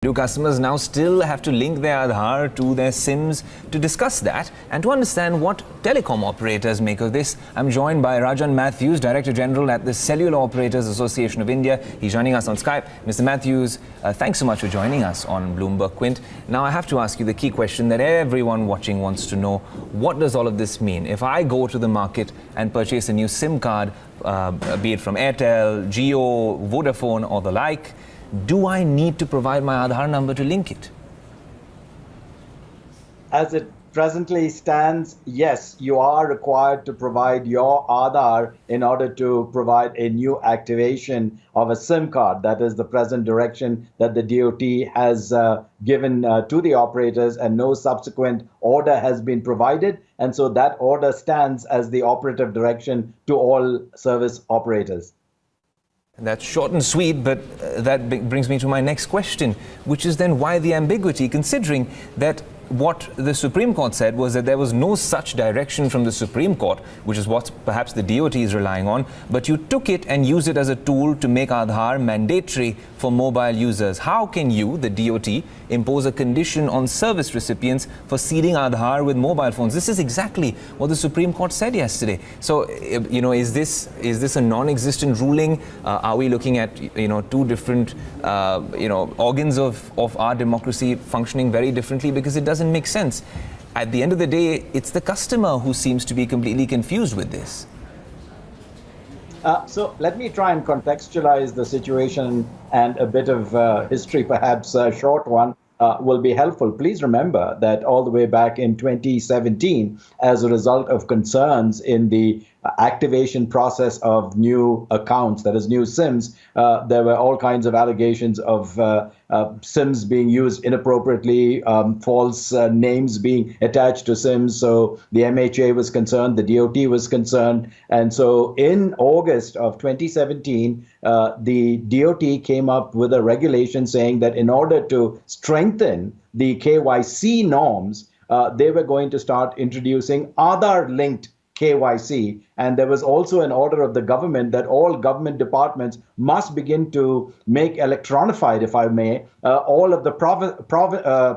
Do customers now still have to link their Aadhaar to their SIMs? To discuss that and to understand what telecom operators make of this, I'm joined by Rajan Mathews, Director General at the Cellular Operators Association of India. He's joining us on Skype. Mr. Mathews, thanks so much for joining us on Bloomberg Quint. Now I have to ask you the key question that everyone watching wants to know. What does all of this mean? If I go to the market and purchase a new SIM card, be it from Airtel, Jio, Vodafone or the like, do I need to provide my Aadhaar number to link it? As it presently stands, yes, you are required to provide your Aadhaar in order to provide a new activation of a SIM card. That is the present direction that the DoT has given to the operators, and no subsequent order has been provided. And so that order stands as the operative direction to all service operators. That's short and sweet, but that brings me to my next question, which is then why the ambiguity, considering that what the Supreme Court said was that there was no such direction from the Supreme Court, which is what perhaps the DoT is relying on, but you took it and used it as a tool to make Aadhaar mandatory for mobile users. How can you, the DoT, impose a condition on service recipients for seeding Aadhaar with mobile phones? This is exactly what the Supreme Court said yesterday. So, is this a non-existent ruling? Are we looking at, two different, organs of our democracy functioning very differently? Because it doesn't make sense. At the end of the day, it's the customer who seems to be completely confused with this. So let me try and contextualize the situation, and a bit of history, perhaps a short one, will be helpful. Please remember that all the way back in 2017, as a result of concerns in the activation process of new accounts, that is new SIMs, there were all kinds of allegations of SIMs being used inappropriately, false names being attached to SIMs. So the MHA was concerned, the DoT was concerned. And so in August of 2017, the DoT came up with a regulation saying that in order to strengthen the KYC norms, they were going to start introducing Aadhaar-linked KYC. And there was also an order of the government that all government departments must begin to make electronified, if I may, all of the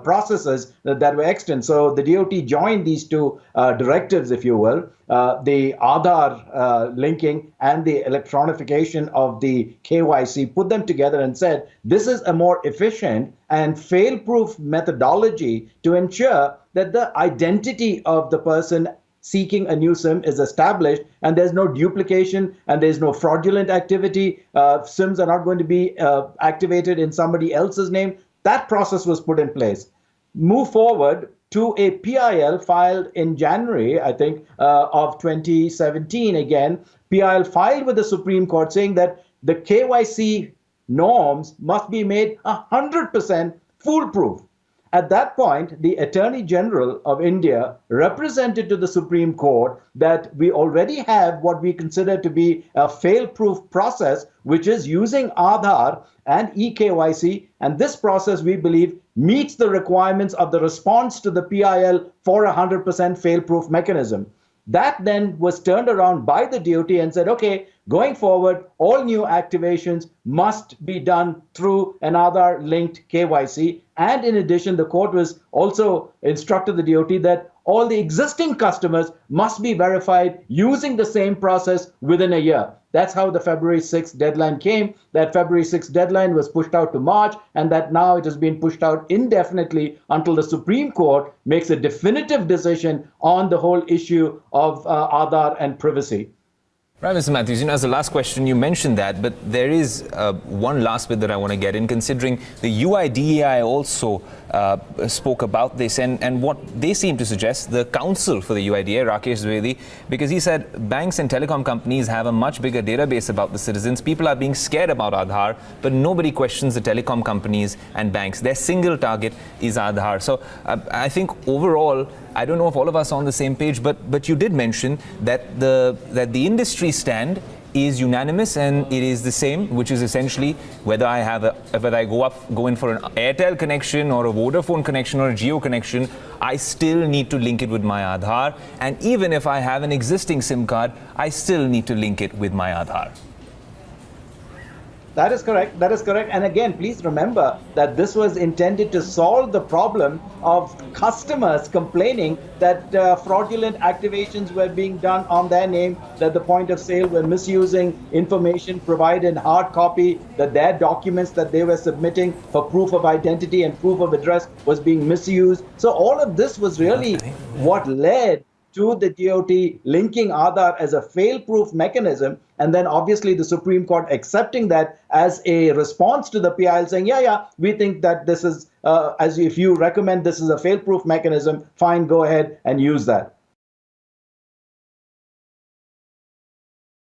processes that were extant. So the DoT joined these two directives, if you will, the Aadhaar linking and the electronification of the KYC, put them together and said, this is a more efficient and fail-proof methodology to ensure that the identity of the person seeking a new SIM is established, and there's no duplication and there's no fraudulent activity. SIMs are not going to be activated in somebody else's name. That process was put in place. Move forward to a PIL filed in January, I think, of 2017 again. PIL filed with the Supreme Court saying that the KYC norms must be made 100% foolproof. At that point, the Attorney General of India represented to the Supreme Court that we already have what we consider to be a fail-proof process, which is using Aadhaar and eKYC. And this process, we believe, meets the requirements of the response to the PIL for a 100% fail-proof mechanism. That then was turned around by the DoT and said, okay, going forward, all new activations must be done through an Aadhaar-linked KYC. And in addition, the court was also instructed the DoT that all the existing customers must be verified using the same process within a year. That's how the February 6th deadline came. That February 6th deadline was pushed out to March, and that now it has been pushed out indefinitely until the Supreme Court makes a definitive decision on the whole issue of Aadhaar and privacy. Right, Mr. Mathews, as the last question, you mentioned that, but there is one last bit that I want to get in, considering the UIDAI also spoke about this, and what they seem to suggest, the counsel for the UIDAI, Rakesh Dwivedi, because he said banks and telecom companies have a much bigger database about the citizens. People are being scared about Aadhaar, but nobody questions the telecom companies and banks. Their single target is Aadhaar. So I think overall, I don't know if all of us are on the same page, but you did mention that the industry stand is unanimous, and it is the same, which is essentially whether I go in for an Airtel connection or a Vodafone connection or a Jio connection, I still need to link it with my Aadhaar. And even if I have an existing SIM card, I still need to link it with my Aadhaar. That is correct. That is correct. And again, please remember that this was intended to solve the problem of customers complaining that fraudulent activations were being done on their name, that the point of sale were misusing information provided in hard copy, that their documents that they were submitting for proof of identity and proof of address was being misused. So all of this was really what led to the DOT linking Aadhaar as a fail-proof mechanism, and then obviously the Supreme Court accepting that as a response to the PIL, saying, yeah, we think that this is, as if you recommend this is a fail-proof mechanism, fine, go ahead and use that.